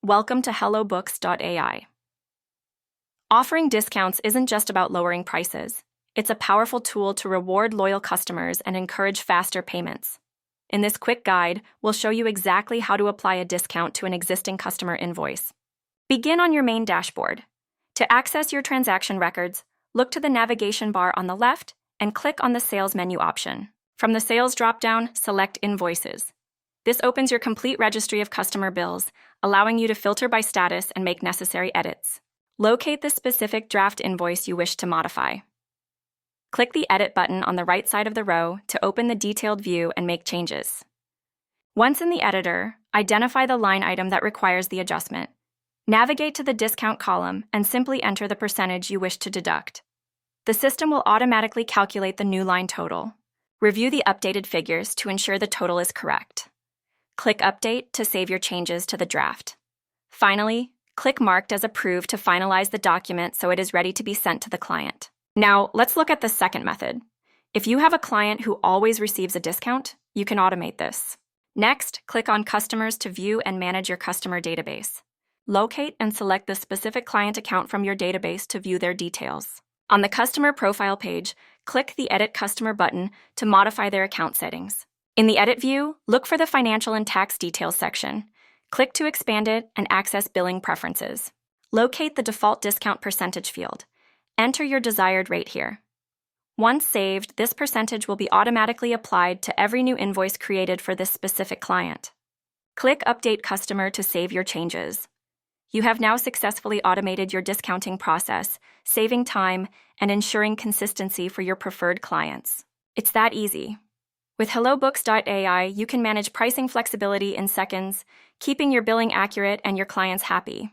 Welcome to HelloBooks.ai. Offering discounts isn't just about lowering prices. It's a powerful tool to reward loyal customers and encourage faster payments. In this quick guide, we'll show you exactly how to apply a discount to an existing customer invoice. Begin on your main dashboard. To access your transaction records, look to the navigation bar on the left and click on the Sales menu option. From the Sales dropdown, select Invoices. This opens your complete registry of customer bills, allowing you to filter by status and make necessary edits. Locate the specific draft invoice you wish to modify. Click the Edit button on the right side of the row to open the detailed view and make changes. Once in the editor, identify the line item that requires the adjustment. Navigate to the discount column and simply enter the percentage you wish to deduct. The system will automatically calculate the new line total. Review the updated figures to ensure the total is correct. Click Update to save your changes to the draft. Finally, click Marked as Approved to finalize the document so it is ready to be sent to the client. Now, let's look at the second method. If you have a client who always receives a discount, you can automate this. Next, click on Customers to view and manage your customer database. Locate and select the specific client account from your database to view their details. On the Customer Profile page, click the Edit Customer button to modify their account settings. In the Edit view, look for the Financial and Tax Details section. Click to expand it and access billing preferences. Locate the default discount percentage field. Enter your desired rate here. Once saved, this percentage will be automatically applied to every new invoice created for this specific client. Click Update Customer to save your changes. You have now successfully automated your discounting process, saving time and ensuring consistency for your preferred clients. It's that easy. With HelloBooks.ai, you can manage pricing flexibility in seconds, keeping your billing accurate and your clients happy.